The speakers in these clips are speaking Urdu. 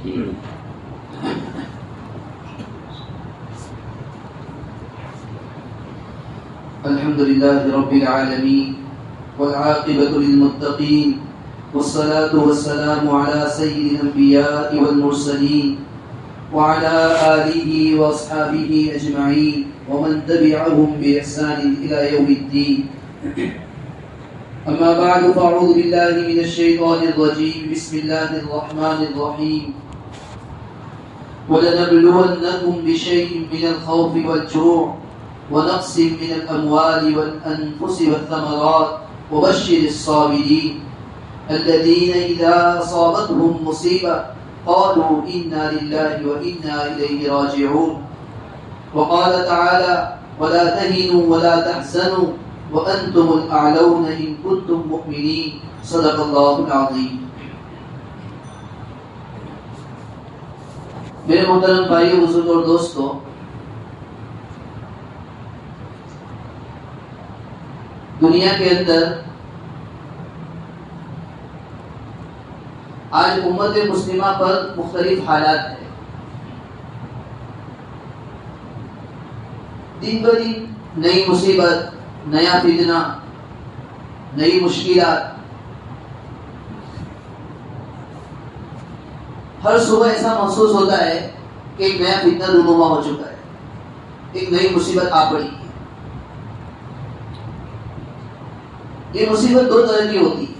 الحمد لله رب العالمين والعاقبة للمتقين والصلاة والسلام على سيد الأنبياء والمرسلين وعلى آله وأصحابه أجمعين ومن تبعهم بإحسان إلى يوم الدين. أما بعد فأعوذ بالله من الشيطان الرجيم. بسم الله الرحمن الرحيم. ولنبلونكم بشيء من الخوف والجوع ونقص من الأموال والأنفس والثمرات وبشر الصابرين الذين إذا أصابتهم مصيبة قالوا إنا لله وإنا إليه راجعون. وقال تعالى ولا تهنوا ولا تحزنوا وأنتم الأعلون إن كنتم مؤمنين. صدق الله العظيم. میرے محترم بھائیو، بزرگ اور دوستو، دنیا کے اندر آج امت مسلمہ پر مختلف حالات ہیں. دن بدن نئی مصیبت، نیا فتنہ، نئی مشکلات. ہر صبح ایسا محسوس ہوتا ہے کہ ایک نیا فتنہ رونما ہو چکا ہے، ایک نئی مصیبت آ پڑی ہے. یہ مصیبت دو طرح کی ہوتی ہے.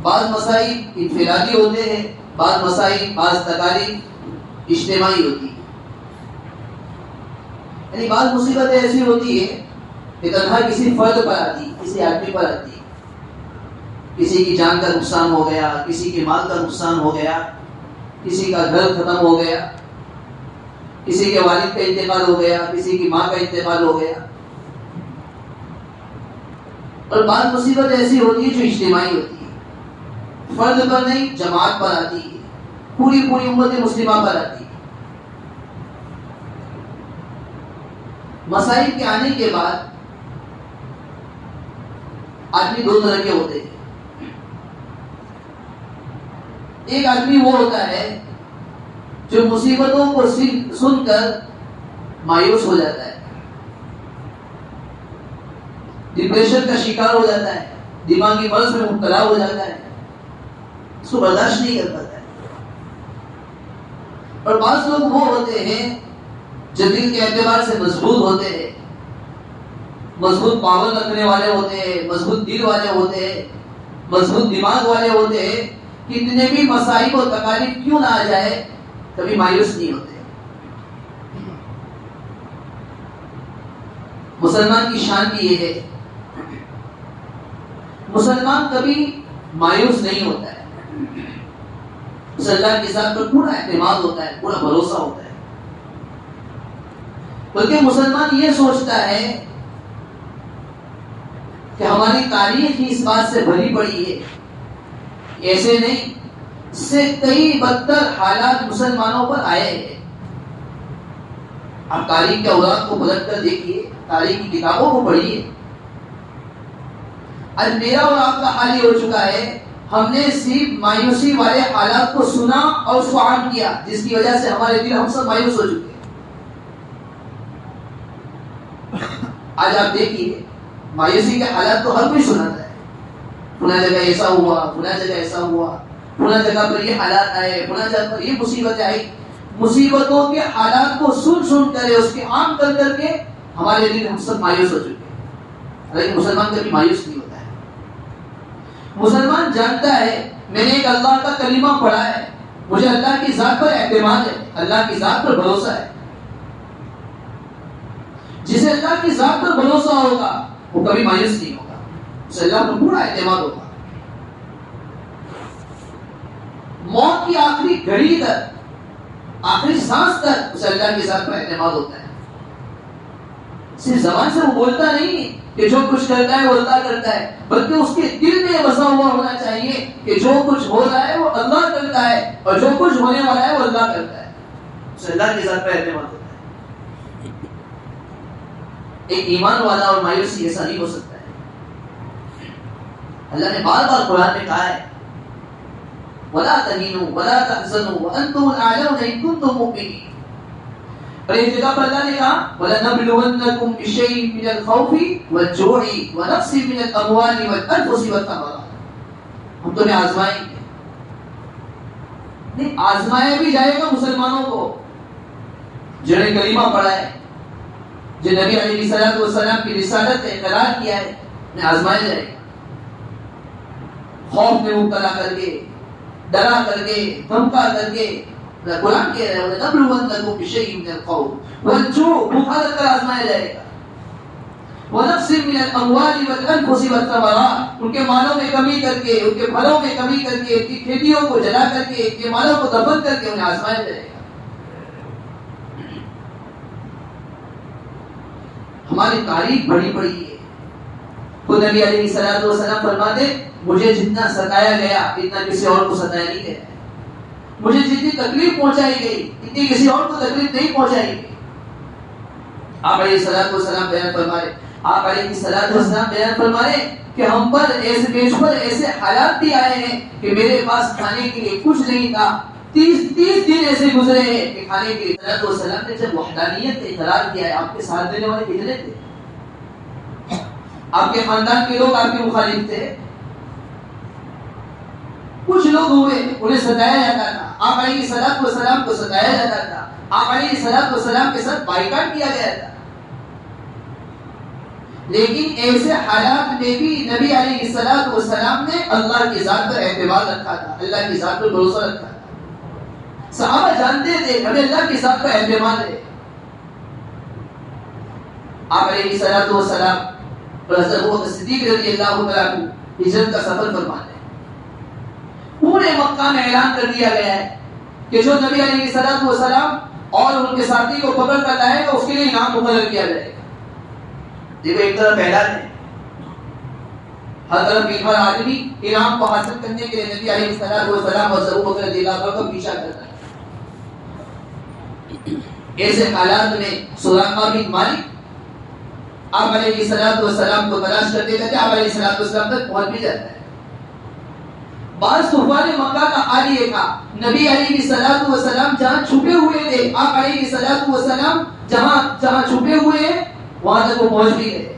بعض مسائل انفرادی ہوتے ہیں، بعض مسائل، بعض تکالیف اجتماعی ہوتی ہے. یعنی بعض مصیبتیں ایسی ہوتی ہے کہ تنہا کسی فرد پر آتی ہے، کسی آدمی پر آتی ہے. کسی کی جان کا نقصان ہو گیا، کسی کے مال کا نقصان ہو گیا، کسی کا گھر ختم ہو گیا، کسی کے والد کا انتقال ہو گیا، کسی کی ماں کا انتقال ہو گیا. اور بعض مصیبت ایسی ہوتی ہے جو اجتماعی ہوتی ہے، فرد پر نہیں، جماعت پر آتی ہے، پوری امت مسلمہ پر آتی ہے. مسائل کے آنے کے بعد آدمی دو طرح کے ہوتے ہیں. ایک آدمی وہ ہوتا ہے جو مصیبتوں کو سن کر مایوس ہو جاتا ہے، ڈپریشن کا شکار ہو جاتا ہے، دماغی مرض میں مبتلا ہو جاتا ہے، اس کو برداشت نہیں کر پاتا ہے. اور بعض لوگ وہ ہوتے ہیں جو دل کے اعتبار سے مضبوط ہوتے ہیں، مضبوط پاور رکھنے والے ہوتے ہیں، مضبوط دل والے ہوتے ہیں، مضبوط دماغ والے ہوتے ہیں. کتنے بھی مسائل و تکالیف کیوں نہ آ جائے کبھی مایوس نہیں ہوتے. مسلمان کی شان بھی یہ ہے، مسلمان کبھی مایوس نہیں ہوتا ہے. اللہ کے ذات پر پورا اعتماد ہوتا ہے، پورا بھروسہ ہوتا ہے. بلکہ مسلمان یہ سوچتا ہے کہ ہماری تاریخ ہی اس بات سے بھری پڑی ہے. ایسے نہیں، اس سے کئی بدتر حالات مسلمانوں پر آئے ہیں. آپ تاریخ کے اوراق کو پلٹ کر دیکھیے، تاریخ کی کتابوں کو پڑھیے. آج میرا اور آپ کا حال یہ ہو چکا ہے، ہم نے صرف مایوسی والے حالات کو سنا اور اس کو عام کیا، جس کی وجہ سے ہمارے دل، ہم سب مایوس ہو چکے ہیں. آج آپ دیکھیے، مایوسی کے حالات تو ہر کوئی سناتا ہے. فلاں جگہ ایسا ہوا، فلاں جگہ ایسا ہوا، فلاں جگہ پر یہ حالات آئے، فلاں جگہ پر یہ مصیبتیں آئی. مصیبتوں کے حالات کو سن کر، اس کے عام کر کے ہمارے دل، ہم سب مایوس ہو چکے ہیں. لیکن مسلمان کبھی مایوس نہیں ہوتا ہے. مسلمان جانتا ہے میں نے ایک اللہ کا کلمہ پڑھا ہے، مجھے اللہ کی ذات پر اعتماد ہے، اللہ کی ذات پر بھروسہ ہے. جسے اللہ کی ذات پر بھروسہ ہوگا وہ کبھی مایوس نہیں ہوگا، اسے اللہ پر پورا اعتماد ہوگا. موت کی آخری گھڑی تک، آخری سانس تک اسے اللہ کی ذات پر اعتماد ہوتا ہے. صرف زبان سے وہ بولتا نہیں کہ جو کچھ کرتا ہے وہ اللہ کرتا ہے، بلکہ اس کے دل میں بسا ہوا ہونا چاہیے کہ جو کچھ ہو رہا ہے وہ اللہ کرتا ہے، اور جو کچھ ہونے والا ہے وہ اللہ کرتا ہے. اسے اللہ کی ذات پر اعتماد ہوتا ہے. ایک ایمان والا اور مایوسی ایسا نہیں ہو سکتا ہے. اللہ نے بار بار قرآن میں کہا ہے ولا تهنوا ولا تحزنوا وانتم الاعلون ان كنتم مؤمنين. اور ایک جگہ پر اللہ نے کہا وَلَنَبْلُوَنَّكُمْ بِشَيْءٍ مِّنَ الْخَوْفِ وَالْجُوعِ وَنَقْصٍ مِّنَ الْأَمْوَالِ وَالْأَنفُسِ وَالثَّمَرَاتِ. ہم تمہیں آزمائیں گے. نہیں آزمایا بھی جائے گا مسلمانوں کو جنہوں نے کلمہ پڑھا ہے, جو نبی علیہ الصلوۃ والسلام کی رسالت نے اقرار کیا ہے, انہیں آزمایا جائے گا. خوف میں مبتلا کر کے, ڈرا کر کے, دھمکا کر کے. قرآن کہہ رہا ہے وَلَنَبْلُوَنَّكُمْ بِشَيْءٍ مِّنَ الْخَوْفِ وَالْجُوعِ, بھوکا لگ کر آزمایا جائے گا. وَنَقْصٍ مِّنَ الْأَمْوَالِ وَالْأَنفُسِ وَالثَّمَرَاتِ, ان کے مالوں میں کمی کر کے, ان کے پھلوں میں کمی کر کے, ان کی کھیتیوں کو جلا کر کے, ان کے مالوں کو دفن کر کے انہیں آزمایا جائے گا. ہماری تاریخ بڑی بڑی ہے. خود نبی علیہ الصلوۃ والسلام فرماتے مجھے جتنا ستایا گیا اتنا کسی اور کو ستایا نہیں گیا. مجھے جتنی تکلیف پہنچائی گئی اتنی کسی اور کو تکلیف نہیں پہنچائی گئی. آپ علیہ الصلوۃ والسلام بیان فرمائے کہ ہم پر ایسے پیش پر ایسے حالات بھی آئے ہیں کہ میرے پاس کھانے کے لیے کچھ نہیں تھا. 30 دن ایسے گزرے ہیں کہ کھانے کے لیے. حضرت والسلام نے جب وحدانیت کا اقرار کیا ہے, آپ کے ساتھ دینے والے کتنے تھے؟ آپ کے خاندان کے لوگ آپ کے مخالف تھے. کچھ لوگ ہوئے انہیں ستایا جاتا تھا, آپ علیہ الصلوۃ والسلام کو ستایا جاتا تھا, آپ علیہ الصلوۃ والسلام کے ساتھ بائیکاٹ کیا گیا تھا. لیکن ایسے حالات میں بھی نبی علیہ الصلوۃ والسلام نے اللہ کی ذات پر اعتماد رکھا تھا, اللہ کی ذات پر بھروسہ رکھا تھا. صحابہ جانتے تھے ہمیں اللہ کی ذات پر اعتماد ہے. آپ علیہ الصلوۃ والسلام اور حضرت ابوبکر صدیق رضی اللہ تعالیٰ عنہ ہجرت کا سفر فرماتے ہیں. پورے مکہ میں اعلان کر دیا گیا ہے کہ جو نبی علیہ الصلوۃ والسلام اور ان کے ساتھی کو پکڑ کر لائے گا اس کے لیے انعام مقرر کیا جائے گا. دیکھو ایک طرف اعلان ہے, ہر طرف ہر آدمی انعام کو حاصل کرنے کے لیے نبی علیہ الصلوۃ والسلام اور ابوبکر رضی اللہ عنہ کا پیچھا کرتا ہے. ایسے حالات میں سراقہ بن مالک آپ علیہ الصلوۃ والسلام کو تلاش کرتے کرتے آپ علیہ الصلوۃ والسلام تک پہنچ بھی جاتا ہے. بعض طوفان مکہ کا حال یہ تھا, نبی علیہ الصلوۃ والسلام جہاں چھپے ہوئے تھے, آپ علیہ الصلوۃ والسلام جہاں چھپے ہوئے ہیں وہاں تک وہ پہنچ بھی گئے.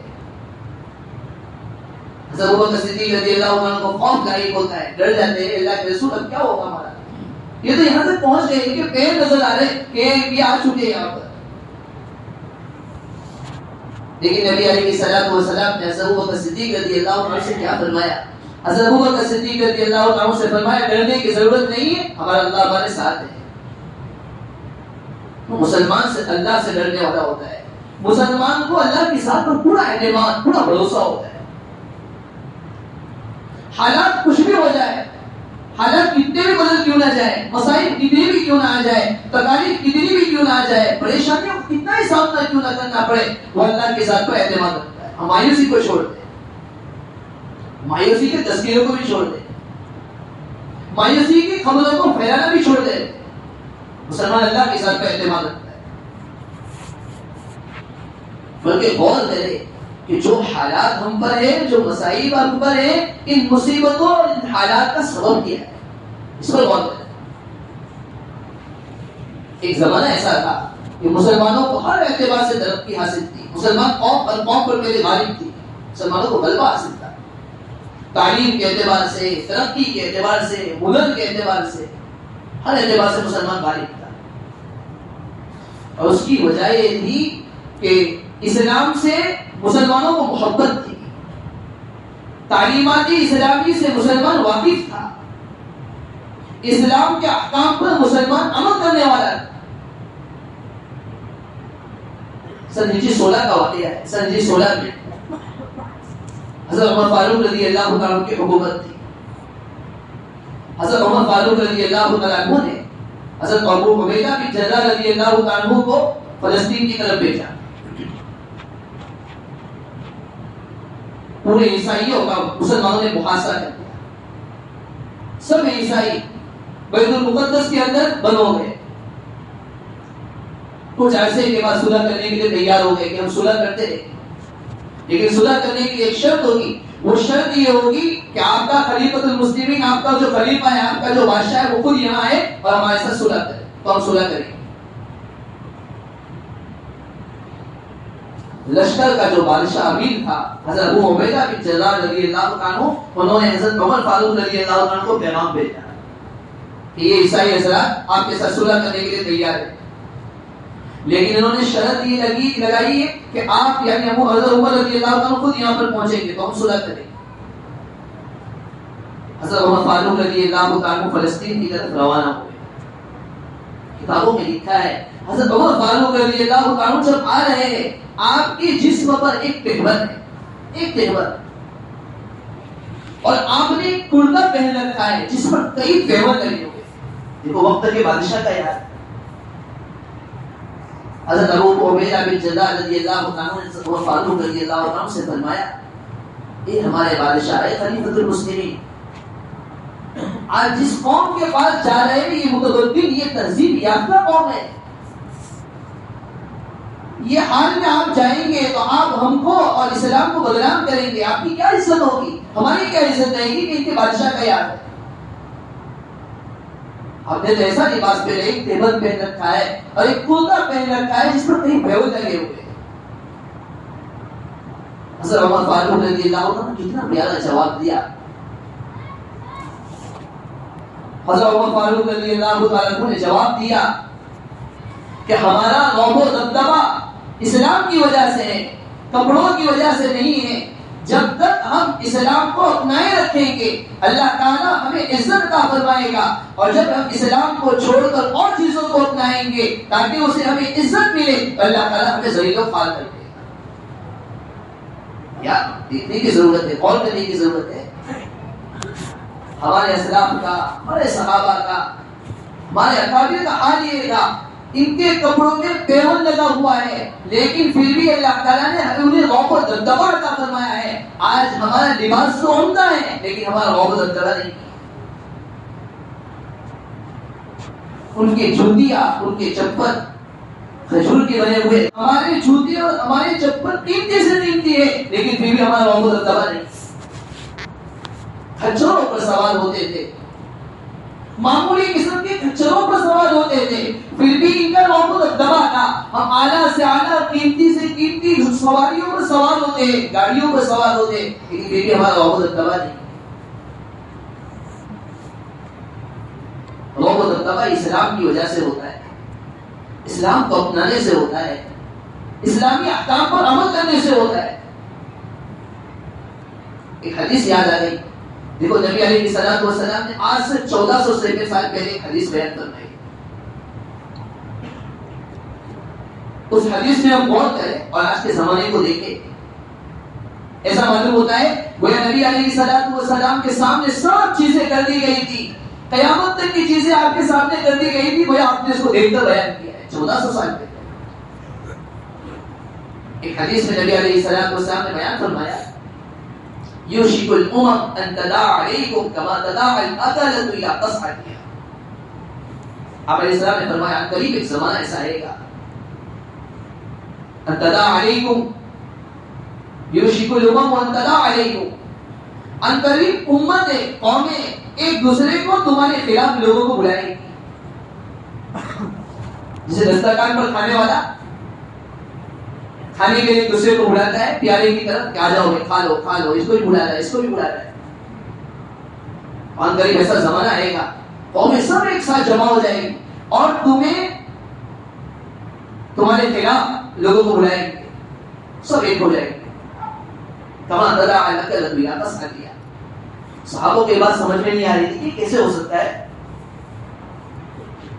حضرت ابوبکر صدیق رضی اللہ عنہ کو خوف لاحق ہوتا ہے, ڈر جاتے ہیں اللہ کے رسول اب کیا ہوگا ہمارا. یہ تو یہاں تک پہنچ گئے کہ پیر نظر آ رہے کہ یہ آ چکے یہاں پر. لیکن نبی علیہ الصلوۃ والسلام نے حضرت ابوبکر صدیق رضی اللہ عنہ سے کیا فرمایا؟ حضرت ابوبکر صدیق رضی اللہ عنہ سے فرمایا ڈرنے کی ضرورت نہیں ہے, ہمارا اللہ ہمارے ساتھ ہے. مسلمان سے اللہ سے ڈرنے والا ہوتا ہے. مسلمان کو اللہ کی ذات پر پورا اعتماد, پورا بھروسہ ہوتا ہے. حالات کچھ بھی ہو جائے, حالات کتنے بھی بدل کیوں نہ جائے, مسائل کتنے بھی کیوں نہ آ جائے, تکالیف کتنی بھی کیوں نہ آ جائے, پریشانیوں کو کتنا ہی سامنا کیوں نہ کرنا پڑے, وہ اللہ کی ذات پر اعتماد رکھتا ہے. ہم مایوسی کو چھوڑ دیں, مایوسی کے تذکیروں کو بھی چھوڑ دیں, مایوسی کی خبروں کو پھیلانا بھی چھوڑ دیں. مسلمان اللہ کی ذات پر اعتماد رکھتا ہے. بلکہ غور کرے کہ جو حالات ہم پر ہیں, جو مصائب ہم پر ہیں, ان مصیبتوں اور ان حالات کا سبب کیا ہے, اس پر غور کریں. ایک زمانہ ایسا تھا کہ مسلمانوں کو ہر اعتبار سے ترقی حاصل تھی. مسلمان قوم پر میرے غالب تھی, مسلمانوں کو غلبہ حاصل تھا. تعلیم کے اعتبار سے, ترقی کے اعتبار سے, ملک کے اعتبار سے, ہر اعتبار سے مسلمان غالب تھا. اور اس کی وجہ یہ تھی کہ اسلام سے مسلمانوں کو محبت تھی, تعلیمات اسلامی سے مسلمان واقف تھا, اسلام کے احکام پر مسلمان عمل کرنے والا تھا. سن 1916 کا واقعہ ہے. سن 1916 میں حضرت عمر فاروق رضی اللہ عنہ کی حکومت تھی. حضرت عمر فاروق رضی اللہ عنہ نے حضرت ابو عبیدہ بن جراح رضی اللہ عنہ کو فلسطین کی طرف بھیجا. پورے عیسائیوں کا مسلمانوں نے محاصرہ کر دیا. سب عیسائی بیت المقدس کے اندر بند ہو گئے. کچھ عرصے کے بعد صلح کرنے کے لیے تیار ہو گئے کہ ہم صلح کرتے رہے. لیکن صلح کرنے کی ایک شرط ہوگی، وہ شرط یہ ہوگی کہ آپ کا خلیفۃ المسلمین، آپ کا جو خلیفہ ہے، آپ کا جو بادشاہ ہے، وہ خود یہاں آئے اور ہمارے ساتھ صلح کرے، تو ہم صلح کریں گے۔ لشکر کا جو بادشاہ امیر تھا حضرت ابو عبیدہ بن جراح رضی اللہ عنہ، انہوں نے حضرت عمر فاروق رضی اللہ عنہ کو پیغام بھیجا کہ یہ عیسائی حضرات آپ کے ساتھ صلح کرنے کے لیے تیار ہیں، لیکن انہوں نے شرط یہ لگائی ہے کہ آپ یعنی ابو حضرت عمر رضی اللہ عنہ خود یہاں پر پہنچیں گے تو ہم صلح کریں گے۔ حضرت عمر فاروق رضی اللہ عنہ فلسطین کی طرف روانہ ہوئے۔ کتابوں میں لکھا ہے حضرت عمر فاروق رضی اللہ عنہ جب آ رہے ہیں، آپ کے جسم پر ایک تہبر ہے، ایک تہبر، اور آپ نے ایک کرتا پہن رکھا ہے جس پر کئی تہبر لگے ہوئے۔ دیکھو وقت کے بادشاہ کا یاد، حضرت ابو عبیدہ بن جراح رضی اللہ عنہ نے حضرت عمر فاروق رضی اللہ عنہ سے فرمایا، یہ ہمارے بادشاہ ہے خلیفۃ المسلمین، آج جس قوم کے پاس جا رہے ہیں یہ متبدل، یہ تہذیب یافتہ قوم ہے، یہ حال میں آپ جائیں گے تو آپ ہم کو اور اسلام کو بدنام کریں گے، آپ کی کیا عزت ہوگی، ہماری کیا عزت رہے گی کہ ان کے بادشاہ کا یاد ہے۔ آپ نے تو ایسا لباس پہنے، ایک تہبر پہن رکھا ہے اور ایک کرتا پہن رکھا ہے جس پر کئی بھیول لگے ہوئے۔ حضرت عمر فاروق رضی اللہ عنہ نے کتنا پیارا جواب دیا۔ حضرت عمر فاروق رضی اللہ عنہ نے جواب دیا کہ ہمارا رعب و دبدبہ اسلام کی وجہ سے ہے، کپڑوں کی وجہ سے نہیں ہے۔ جب تک ہم اسلام کو اپنائے رکھیں گے اللہ تعالیٰ ہمیں عزت عطا فرمائے گا، اور جب ہم اسلام کو چھوڑ کر اور چیزوں کو اپنائیں گے تاکہ اسے ہمیں عزت ملے، اللہ تعالیٰ ہمیں ذلیل و خوار کر دے گا۔ یار دیکھنے کی ضرورت ہے، غور کرنے کی ضرورت ہے۔ ہمارے اسلاف کا، ہمارے صحابہ کا، ہمارے اکابر کا حال یہ تھا، ان کے کپڑوں میں پیون لگا ہوا ہے لیکن پھر بھی اللہ تعالیٰ نے ہمیں انہیں رعب و دبدبہ عطا فرمایا ہے۔ آج ہمارا لباس تو عمدہ ہے لیکن ہمارا رعب و دبدبہ نہیں۔ ان کے جوتیاں، ان کے چپل کھجور کے بنے ہوئے، ہمارے جوتے اور ہمارے چپل قیمتی سے قیمتی ہے لیکن پھر بھی ہمارا رعب و دبدبہ نہیں۔ کھچروں پر سوار ہوتے تھے، معمولی قسم کے کھچروں پر سوار ہوتے تھے، پھر بھی ان کا رعب و دبدبہ تھا۔ ہم اعلیٰ سے اعلیٰ، قیمتی سے قیمتی سواریوں پر سوار ہوتے ہیں، گاڑیوں پر سوار ہوتے ہیں لیکن پھر بھی ہمارا رعب و دبدبہ نہیں۔ رعب و دبدبہ اسلام کی وجہ سے ہوتا ہے، اسلام کو اپنانے سے ہوتا ہے، اسلامی احکام پر عمل کرنے سے ہوتا ہے۔ ایک حدیث یاد آ گئی، دیکھو نبی علیہ الصلوۃ والسلام نے آج سے 1400 سال پہلے ایک حدیث بیان فرمائی۔ اس حدیث میں ہم غور کریں اور آج کے زمانے کو دیکھیں، ایسا معلوم ہوتا ہے گویا نبی علیہ الصلوۃ والسلام کے سامنے سب چیزیں کر دی گئی تھی، قیامت تک کی چیزیں آپ کے سامنے کر دی گئی تھی، گویا آپ نے اس کو دیکھ کر بیان کیا ہے 1400 سال پہلے۔ ایک حدیث میں نبی علیہ الصلوۃ والسلام نے بیان فرمایا، یوشک الامم ان تداعى علیکم کما تداعى الاکلۃ الی قصعتها۔ آپ علیہ السلام نے فرمایا قریب ایک زمانہ ایسا آئے گا، ان تداعى علیکم، یوشک الامم ان تداعى علیکم، ان قریب امتیں، قومیں ایک دوسرے کو تمہارے خلاف لوگوں کو بلائیں گی۔ جسے دسترخوان پر کھانے والا کھانے کے لیے ایک دوسرے کو بلاتا ہے پیالے کی طرف کہ آ جاؤ کھا لو کھا لو، اس کو بھی بلاتا ہے، اس کو بھی بلاتا ہے۔ قریب ایسا زمانہ آئے گا قومیں سب ایک ساتھ جمع ہو جائیں گی اور تمہیں تمہارے خلاف لوگوں کو بلائیں گے، سب ایک ہو جائیں گے۔ کما تداعى الاکلۃ الی قصعتها۔ صحابوں کی بات سمجھ میں نہیں آ رہی تھی کہ کیسے ہو سکتا ہے۔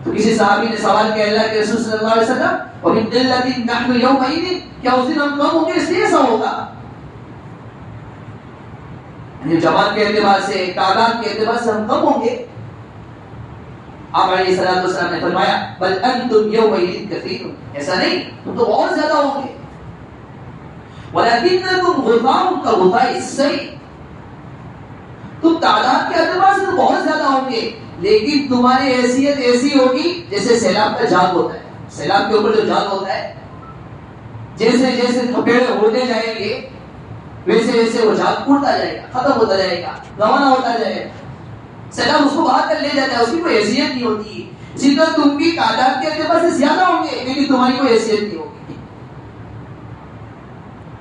تو کسی صحابی نے سوال کیا اللہ کے رسول صلی اللہ علیہ وسلم، وَمِن قِلَّةٍ نَحْنُ يَوْمَئِذٍ، کیا اس دن ہم کم ہوں گے اس لیے ایسا ہوگا؟ یعنی جماعت کے اعتبار سے، تعداد کے اعتبار سے ہم کم ہوں گے؟ آپ علیہ الصلوۃ والسلام نے فرمایا بل انتم یومئذ کثیر، ایسا نہیں، تم تو اور زیادہ ہوں گے۔ وَلَكِنَّكُمْ غُثَاءٌ كَغُثَاءِ السَّيْلِ، تم تعداد کے اعتبار سے بہت زیادہ ہوں گے لیکن تمہاری حیثیت ایسی ہوگی جیسے سیلاب کا جال ہوتا ہے، سیلاب کے اوپر جو جال ہوتا ہے، جیسے جیسے تھپیڑے ہوتے جائیں گے ویسے ویسے وہ جھاگ اڑتا جائے گا، ختم ہوتا جائے گا، روانہ ہوتا جائے گا، سیلاب اس کو بہا کر لے جاتا ہے، اس کی کوئی حیثیت نہیں ہوتی. اسی طرح تم بھی تعداد کے اعتبار سے زیادہ ہوں گے لیکن تمہاری کوئی حیثیت نہیں ہوگی.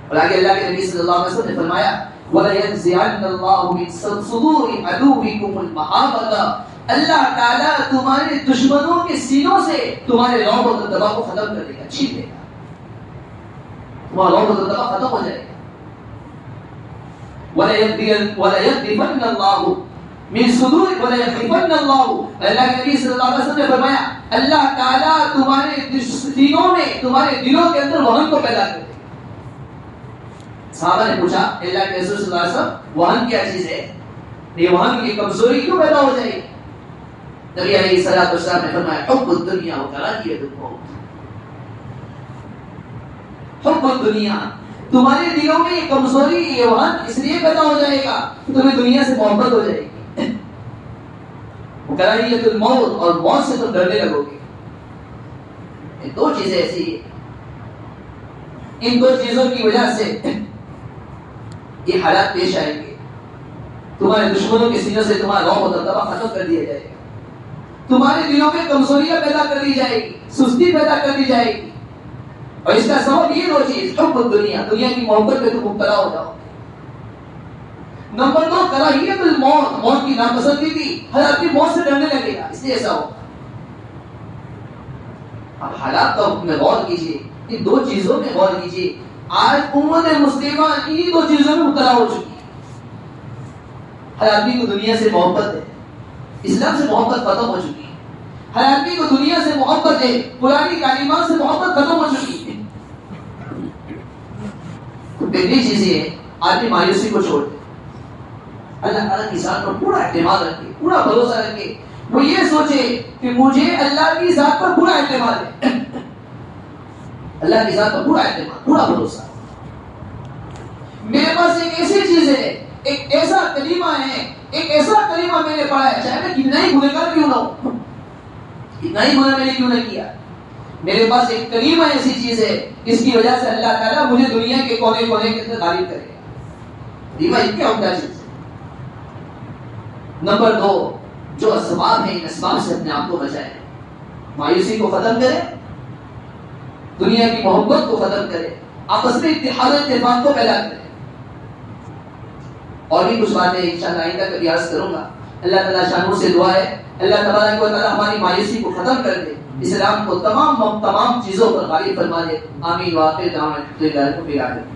اور آگے اللہ کے نبی صلی اللہ علیہ وسلم نے فرمایا وَلَيَنزِعَنَّ اللَّهُ مِن صُدُورِ عَدُوِّكُمُ الْمَحَابَّةَ، اللہ تعالیٰ تمہارے دشمنوں کے سینوں سے تمہارے رعب و دبدبہ کو ختم کر دے گا، چھین دے گا، تمہارا رعب و دبدبہ ختم ہو جائے گا. وَلَيَقْذِفَنَّ اللَّهُ من صدور وَلَيَقْذِفَنَّ اللَّهُ، اللہ کے نبی صلی اللہ علیہ وسلم نے فرمایا اللہ تعالیٰ تمہارے سینوں میں، تمہارے دلوں کے اندر وہن کو پیدا کر دے. صحابہ نے پوچھا اللہ کے رسول صلی اللہ علیہ وسلم وہن کیا چیز ہے؟ یہ وہن کی کمزوری کیوں پیدا ہو جائے گی؟ نبی علیہ الصلوۃ والسلام نے فرمایا حب الدنیا وکراہیۃ الموت. حب الدنیا، تمہارے دلوں میں یہ کمزوری، یہ وہن اس لیے پیدا ہو جائے گا کہ تمہیں دنیا سے محبت ہو جائے گی. وکراہیۃ الموت، اور موت سے تم ڈرنے لگو گے. یہ دو چیزیں ایسی ہیں، ان دو چیزوں کی وجہ سے یہ حالات پیش آئیں گے. تمہارے دشمنوں کے سینوں سے تمہارا رعب و دبدبہ ختم کر دیا جائے گا، تمہارے دلوں میں کمزوریاں پیدا کر دی جائے گی، سستی پیدا کر دی جائے گی. اور اس کا سبب یہ دو چیز، حب الدنیا، دنیا کی محبت میں تم مبتلا ہو جاؤ. نمبر 2 کراہیت الموت، موت کی ناپسندیدگی، ہر آدمی موت سے ڈرنے لگے گا، اس لیے ایسا ہوگا. اب حالات کا میں غور کیجیے، ان دو چیزوں میں غور کیجیے. آج امت مسلمہ انہی دو چیزوں میں مبتلا ہو چکی ہے. ہر آدمی کو دنیا سے محبت ہے، اسلام سے محبت ختم ہو چکی ہے. ہر آدمی کو دنیا سے محبت ہے، پرانی تعلیمات سے محبت ختم ہو چکی ہے. تو پہلی چیز یہ ہے آدمی مایوسی کو چھوڑ دے، اللہ تعالیٰ کی ذات پر پورا اعتماد رکھے، پورا بھروسہ رکھے. وہ یہ سوچے کہ مجھے اللہ کی ذات پر پورا اعتماد ہے، اللہ کی ذات پر پورا اعتماد، پورا بھروسہ. میرے پاس ایک ایسی چیز ہے، ایک ایسا کلمہ ہے، ایک ایسا کلمہ میں نے پڑھا ہے، چاہے میں کتنا ہی گنہگار کیوں نہ ہوں، کتنا ہی گناہ میں نے کیوں نہ کیا، میرے پاس ایک کلمہ ایسی چیز ہے جس کی وجہ سے اللہ تعالیٰ مجھے دنیا کے کونے کونے کے اندر غالب کرے گا. کلمہ اتنی عمدہ چیز ہے. نمبر 2 جو اسباب ہیں، ان اسباب سے اپنے آپ کو بچائیں. مایوسی کو ختم کرے، دنیا کی محبت کو ختم کرے، آپس میں اتحاد و اتفاق کو پیدا کرے. اور بھی کچھ باتیں انشاءاللہ آئندہ کبھی عرض کروں گا. اللہ تعالیٰ شانوں سے دعا ہے اللہ تبارک و تعالیٰ ہماری مایوسی کو ختم کر دے، اسلام کو تمام چیزوں پر غالب فرما دے. آمین. واخر دعوانا الحمدللہ رب العالمین.